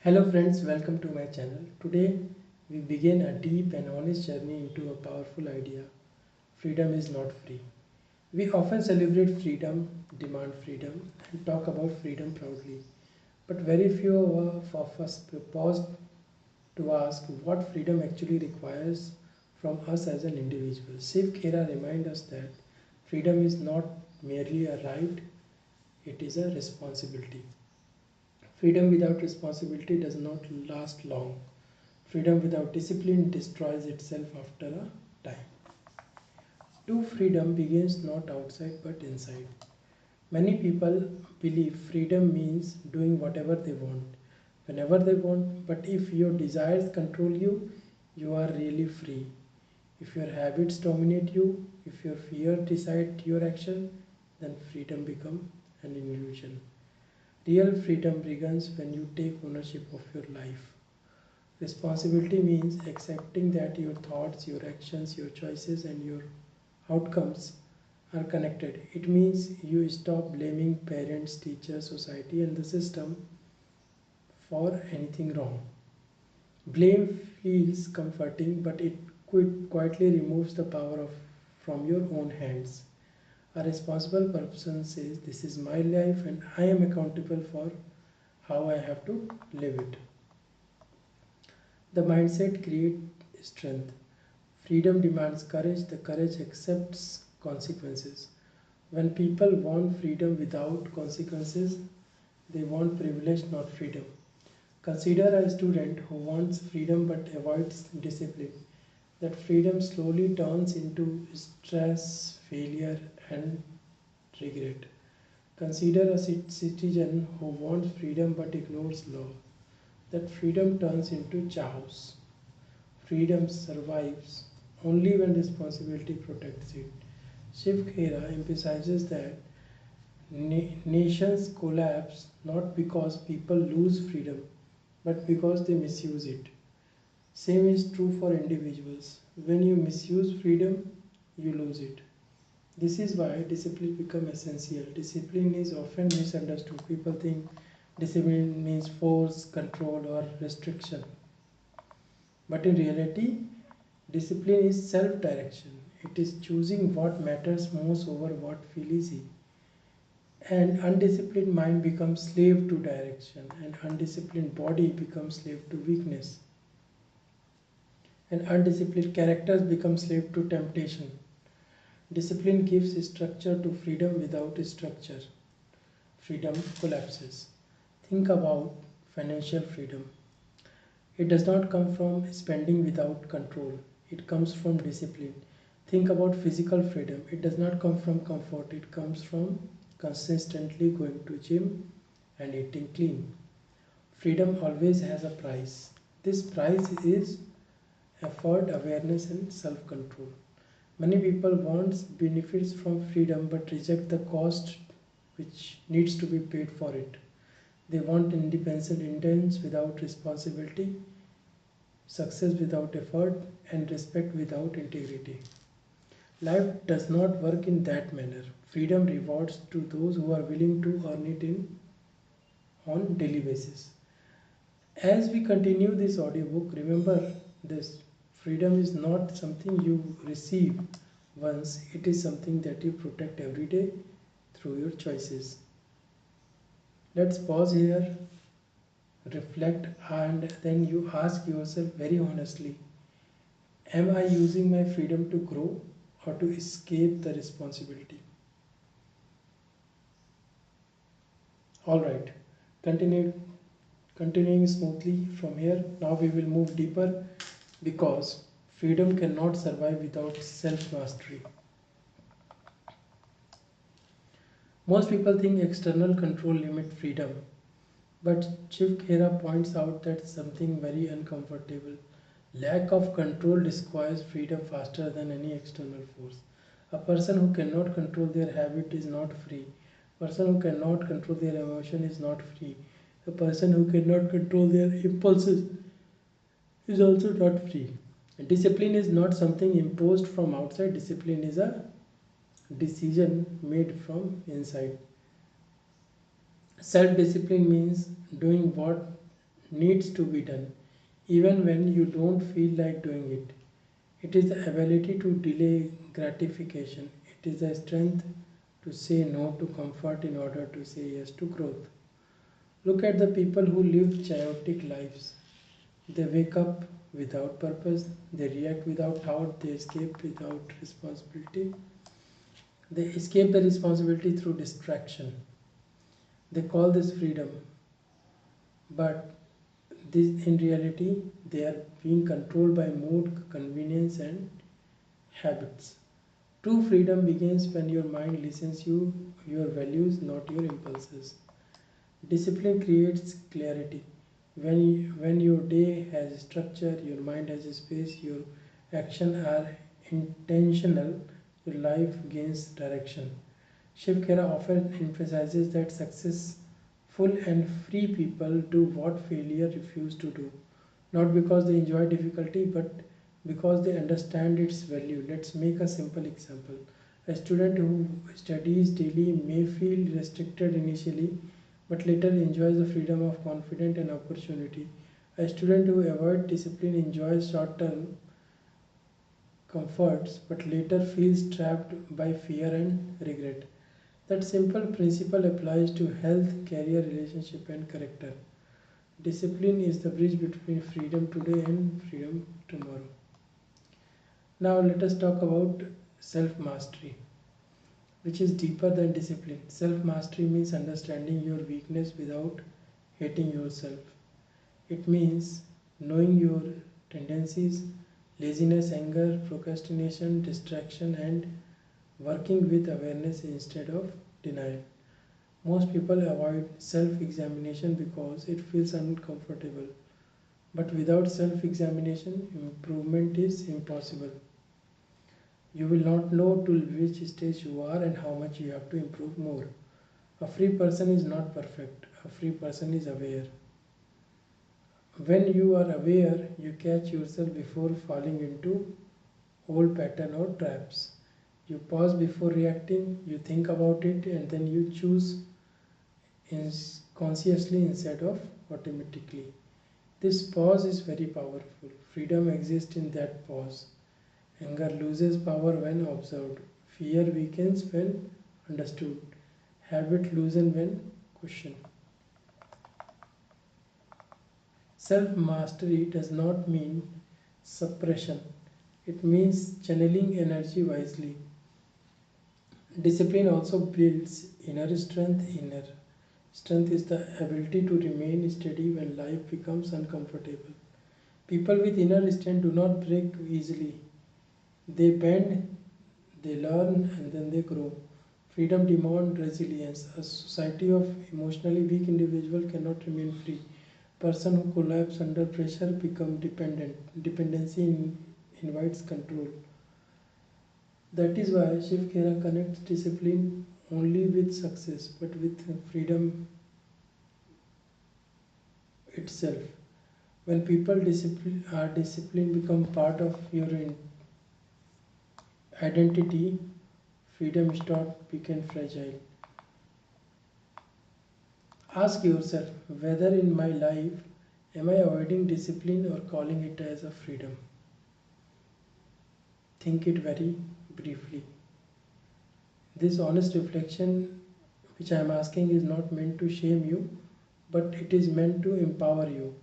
Hello friends, welcome to my channel. Today we begin a deep and honest journey into a powerful idea. Freedom is not free. We often celebrate freedom, demand freedom, and talk about freedom proudly. But very few of us pause to ask what freedom actually requires from us as an individual. Shiv Khera reminds us that freedom is not merely a right, it is a responsibility. Freedom without responsibility does not last long. Freedom without discipline destroys itself after a time. True freedom begins not outside but inside. Many people believe freedom means doing whatever they want, whenever they want, but if your desires control you, you are really free. If your habits dominate you, if your fear decides your action, then freedom becomes an illusion. Real freedom begins when you take ownership of your life. Responsibility means accepting that your thoughts, your actions, your choices, and your outcomes are connected. It means you stop blaming parents, teachers, society, and the system for anything wrong. Blame feels comforting, but it quietly removes the from your own hands. A responsible person says, "This is my life, and I am accountable for how I have to live it." The mindset creates strength. Freedom demands courage, the courage accepts consequences. When people want freedom without consequences, they want privilege, not freedom. Consider a student who wants freedom but avoids discipline. That freedom slowly turns into stress, failure, and regret. Consider a citizen who wants freedom but ignores law. That freedom turns into chaos. Freedom survives only when responsibility protects it. Shiv Khera emphasizes that nations collapse not because people lose freedom, but because they misuse it. Same is true for individuals. When you misuse freedom, you lose it. This is why discipline becomes essential. Discipline is often misunderstood. People think discipline means force, control, or restriction. But in reality, discipline is self-direction. It is choosing what matters most over what feels easy. And undisciplined mind becomes slave to direction, and undisciplined body becomes slave to weakness. And undisciplined characters become slave to temptation. Discipline gives structure to freedom. Without structure, freedom collapses. Think about financial freedom. It does not come from spending without control. It comes from discipline. Think about physical freedom. It does not come from comfort. It comes from consistently going to gym and eating clean. Freedom always has a price. This price is effort, awareness, and self-control. Many people want benefits from freedom but reject the cost which needs to be paid for it. They want independence without responsibility, success without effort, and respect without integrity. Life does not work in that manner. Freedom rewards to those who are willing to earn it on daily basis. As we continue this audiobook, remember this: freedom is not something you receive once, it is something that you protect every day through your choices. Let's pause here, reflect, and then you ask yourself very honestly: am I using my freedom to grow or to escape the responsibility? Alright, continue, continuing smoothly from here. Now we will move deeper because freedom cannot survive without self mastery. Most people think external control limit freedom, but Shiv Khera points out that something very uncomfortable. Lack of control destroys freedom faster than any external force. A person who cannot control their habit is not free. A person who cannot control their emotion is not free. A person who cannot control their impulses is also not free. Discipline is not something imposed from outside. Discipline is a decision made from inside. Self discipline means doing what needs to be done, even when you don't feel like doing it. It is the ability to delay gratification. It is the strength to say no to comfort in order to say yes to growth. Look at the people who live chaotic lives. They wake up without purpose, they react without thought, they escape without responsibility. They escape the responsibility through distraction. They call this freedom, but this in reality they are being controlled by mood, convenience, and habits. True freedom begins when your mind listens you your values, not your impulses. Discipline creates clarity. When your day has structure, your mind has a space, your actions are intentional, your life gains direction. Shiv Khera often emphasizes that successful and free people do what failure refuse to do, not because they enjoy difficulty, but because they understand its value. Let's make a simple example. A student who studies daily may feel restricted initially, but later enjoys the freedom of confidence and opportunity. A student who avoids discipline enjoys short term comforts, but later feels trapped by fear and regret. That simple principle applies to health, career, relationship, and character. Discipline is the bridge between freedom today and freedom tomorrow. Now, let us talk about self mastery, which is deeper than discipline. Self mastery means understanding your weakness without hating yourself. It means knowing your tendencies, laziness, anger, procrastination, distraction, and working with awareness instead of denial. Most people avoid self examination because it feels uncomfortable. But without self examination, improvement is impossible. You will not know to which stage you are and how much you have to improve more. A free person is not perfect, a free person is aware. When you are aware, you catch yourself before falling into old pattern or traps. You pause before reacting, you think about it, and then you choose consciously instead of automatically. This pause is very powerful. Freedom exists in that pause. Anger loses power when observed. Fear weakens when understood. Habit loosens when questioned. Self mastery does not mean suppression, it means channeling energy wisely. Discipline also builds inner strength. Inner strength is the ability to remain steady when life becomes uncomfortable. People with inner strength do not break easily. They bend, they learn, and then they grow. Freedom demands resilience. A society of emotionally weak individuals cannot remain free. Person who collapse under pressure become dependent. Dependency invites control. That is why Shiv Khera connects discipline only with success, but with freedom itself. When people are disciplined, become part of your identity, freedom stop become fragile. Ask yourself whether in my life am I avoiding discipline or calling it as a freedom. Think it very briefly. This honest reflection, which I am asking, is not meant to shame you, but it is meant to empower you,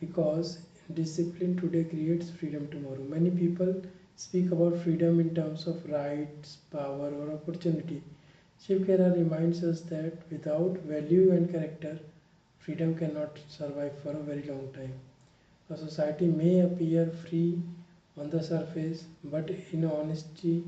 because discipline today creates freedom tomorrow. Many people speak about freedom in terms of rights, power, or opportunity. Shiv Khera reminds us that without value and character, freedom cannot survive for a very long time. A society may appear free on the surface, but in honesty,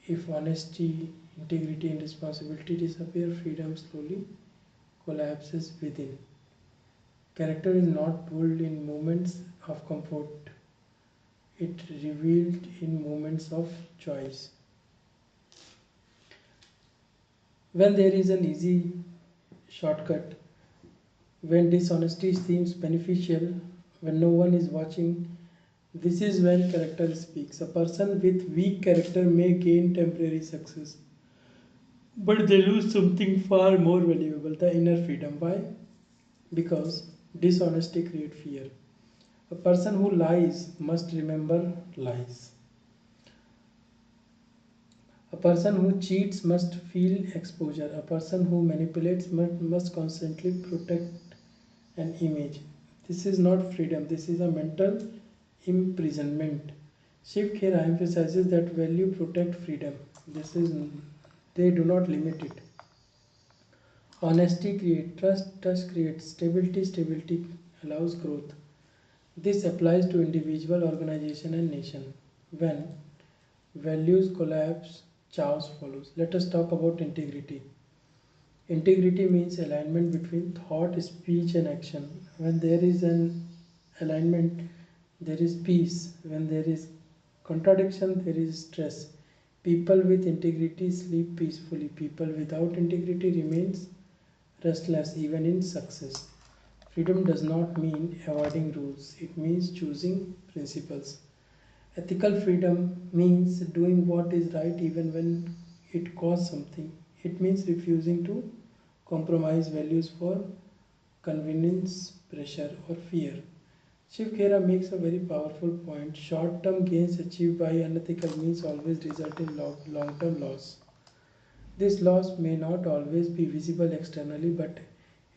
if honesty, integrity, and responsibility disappear, freedom slowly collapses within. Character is not built in moments of comfort, it revealed in moments of choice. When there is an easy shortcut, when dishonesty seems beneficial, when no one is watching, this is when character speaks. A person with weak character may gain temporary success, but they lose something far more valuable, the inner freedom. Why? Because Dishonesty creates fear. A person who lies must remember lies. A person who cheats must feel exposure. A person who manipulates must constantly protect an image. This is not freedom, this is a mental imprisonment. Shiv Khera emphasizes that value protect freedom. This is they do not limit it. Honesty creates trust, trust creates stability, stability allows growth. This applies to individual, organization and nation. When values collapse, chaos follows. Let us talk about integrity. Integrity means alignment between thought, speech, and action. When there is an alignment, there is peace. When there is contradiction, there is stress. People with integrity sleep peacefully. People without integrity remains restless even in success. Freedom does not mean avoiding rules. It means choosing principles. Ethical freedom means doing what is right even when it costs something. It means refusing to compromise values for convenience, pressure, or fear. Shiv Khera makes a very powerful point. Short term gains achieved by unethical means always result in long term loss. This loss may not always be visible externally, but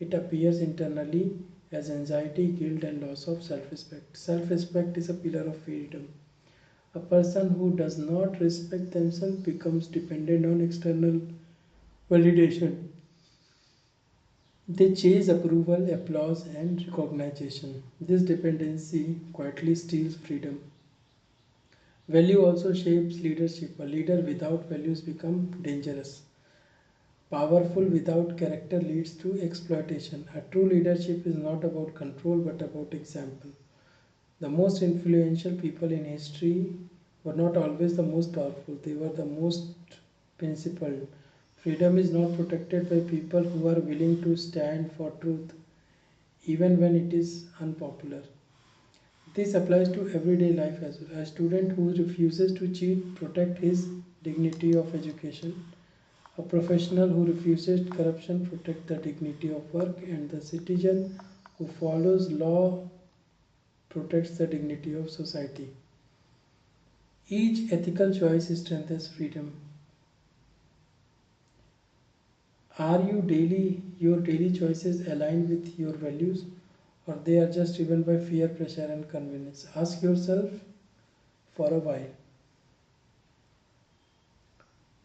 it appears internally as anxiety, guilt, and loss of self respect. Self respect is a pillar of freedom. A person who does not respect themselves becomes dependent on external validation. They chase approval, applause, and recognition. This dependency quietly steals freedom. Value also shapes leadership. A leader without values becomes dangerous. Powerful without character leads to exploitation. A true leadership is not about control but about example. The most influential people in history were not always the most powerful, they were the most principled. Freedom is not protected by people who are willing to stand for truth even when it is unpopular. This applies to everyday life as well. A student who refuses to cheat protects his dignity of education. A professional who refuses corruption protects the dignity of work, and the citizen who follows law protects the dignity of society. Each ethical choice strengthens freedom. Are your daily choices aligned with your values, or they are just driven by fear, pressure, and convenience? Ask yourself for a while.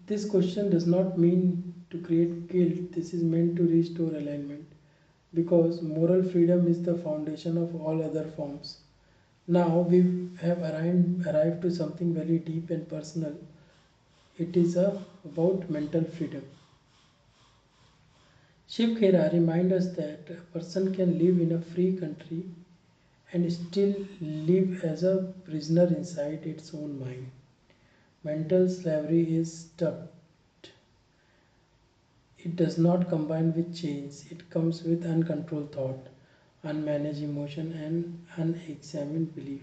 This question does not mean to create guilt. This is meant to restore alignment because moral freedom is the foundation of all other forms. Now we have arrived to something very deep and personal. It is about mental freedom. Shiv Khera reminds us that a person can live in a free country and still live as a prisoner inside its own mind. Mental slavery is stuck. It does not combine with chains, it comes with uncontrolled thought, unmanaged emotion, and unexamined belief.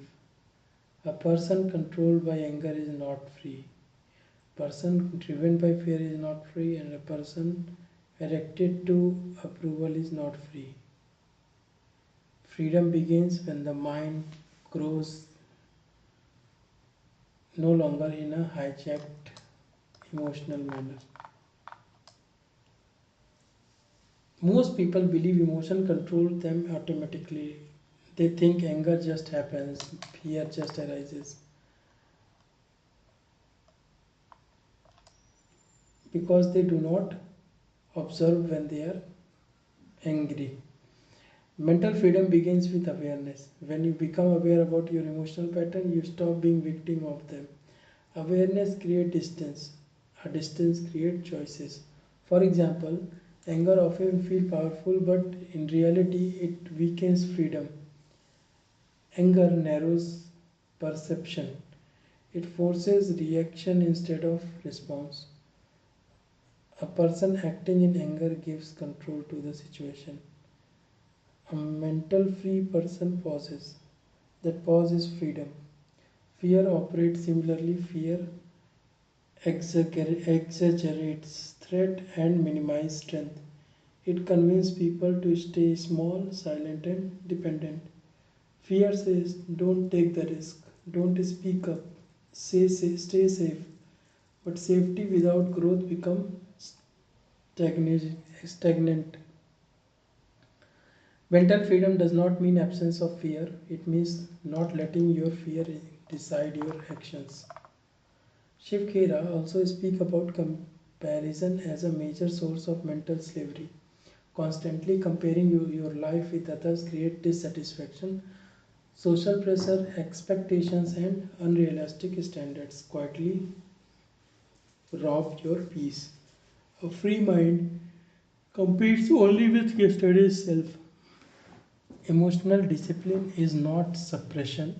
A person controlled by anger is not free. A person driven by fear is not free, and a person erected to approval is not free. Freedom begins when the mind grows no longer in a hijacked emotional manner. Most people believe emotion controls them automatically. They think anger just happens, fear just arises because they do not observe when they are angry. Mental freedom begins with awareness. When you become aware about your emotional pattern, you stop being victim of them. Awareness creates distance. A distance creates choices. For example, anger often feels powerful, but in reality, it weakens freedom. Anger narrows perception. It forces reaction instead of response. A person acting in anger gives control to the situation. A mental free person pauses. That pause is freedom. Fear operates similarly. Fear exaggerates threat and minimizes strength. It convinces people to stay small, silent, and dependent. Fear says, don't take the risk, don't speak up, stay safe. But safety without growth becomes stagnant. Mental freedom does not mean absence of fear, it means not letting your fear decide your actions. Shiv Khera also speaks about comparison as a major source of mental slavery. Constantly comparing your life with others creates dissatisfaction. Social pressure, expectations, and unrealistic standards quietly rob your peace. A free mind competes only with yesterday's self. Emotional discipline is not suppression,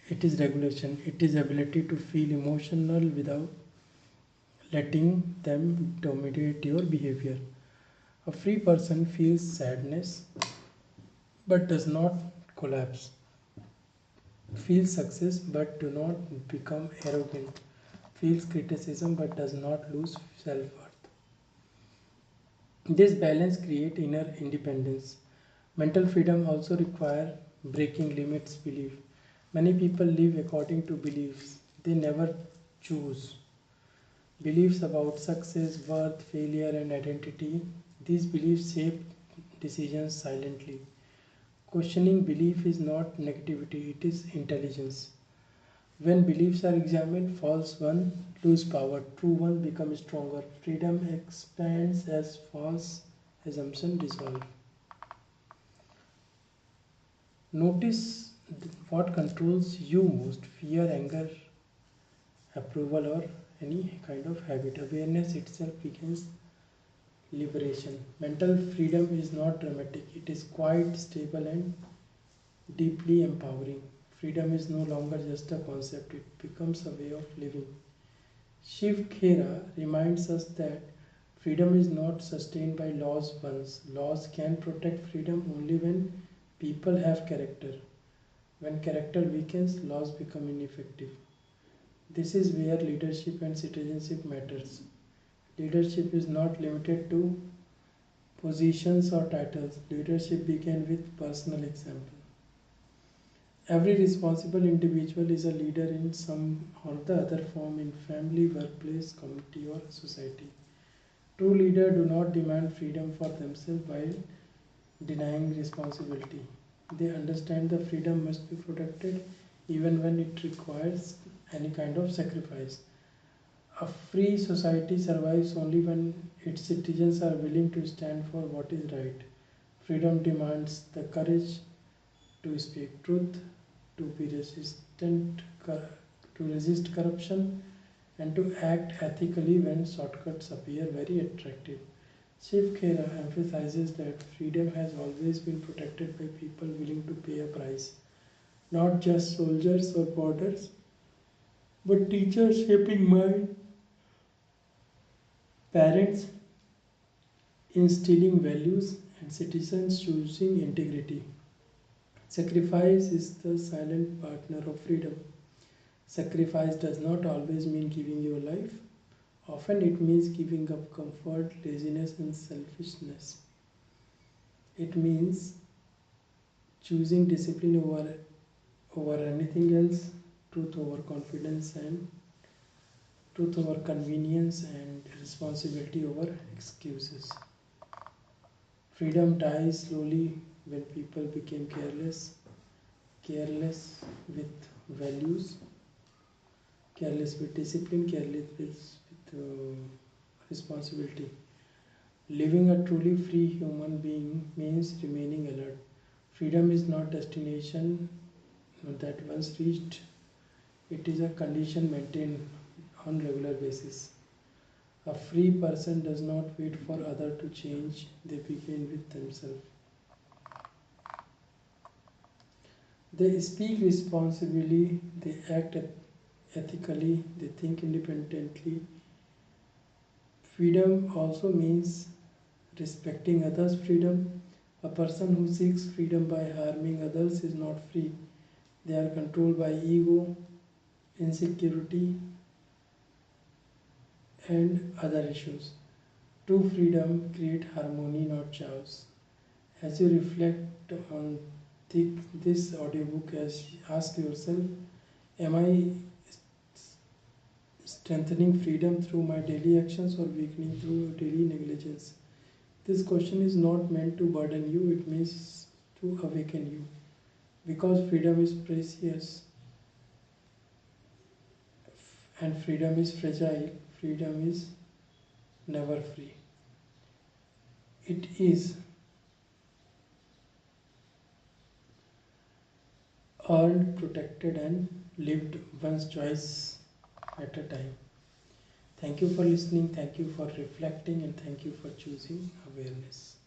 it is regulation. It is ability to feel emotional without letting them dominate your behavior. A free person feels sadness but does not collapse. Feels success but do not become arrogant. Feels criticism but does not lose self-worth. This balance creates inner independence. Mental freedom also requires breaking limits belief. Many people live according to beliefs they never choose. Beliefs about success, worth, failure, and identity. These beliefs shape decisions silently. Questioning belief is not negativity, it is intelligence. When beliefs are examined, false ones lose power, true ones become stronger. Freedom expands as false assumptions dissolve. Notice what controls you most fear, anger, approval, or any kind of habit. Awareness itself begins liberation. Mental freedom is not dramatic, it is quite stable and deeply empowering. Freedom is no longer just a concept, it becomes a way of living. Shiv Khera reminds us that freedom is not sustained by laws once. Laws can protect freedom only when people have character. When character weakens, laws become ineffective. This is where leadership and citizenship matters. Leadership is not limited to positions or titles. Leadership begins with personal example. Every responsible individual is a leader in some or the other form in family, workplace, community or society. True leaders do not demand freedom for themselves while denying responsibility. They understand the freedom must be protected even when it requires any kind of sacrifice. A free society survives only when its citizens are willing to stand for what is right. Freedom demands the courage to speak truth, to be resistant, to resist corruption, and to act ethically when shortcuts appear very attractive. Shiv Khera emphasizes that freedom has always been protected by people willing to pay a price, not just soldiers or borders, but teachers shaping mind, parents instilling values, and citizens choosing integrity. Sacrifice is the silent partner of freedom. Sacrifice does not always mean giving your life. Often it means giving up comfort, laziness, and selfishness. It means choosing discipline over anything else, truth over confidence, and truth over convenience, and responsibility over excuses. Freedom dies slowly when people became careless with values, careless with discipline, careless responsibility. Living a truly free human being means remaining alert. Freedom is not destination that once reached, it is a condition maintained on regular basis. A free person does not wait for others to change, they begin with themselves. They speak responsibly, they act ethically, they think independently. Freedom also means respecting others' freedom. A person who seeks freedom by harming others is not free. They are controlled by ego, insecurity, and other issues. True freedom creates harmony, not chaos. As you reflect on this audiobook, ask yourself, am I strengthening freedom through my daily actions or weakening through daily negligence? This question is not meant to burden you, it means to awaken you. Because freedom is precious and freedom is fragile, freedom is never free. It is earned, protected, and lived one's choice at a time. Thank you for listening, thank you for reflecting, and thank you for choosing awareness.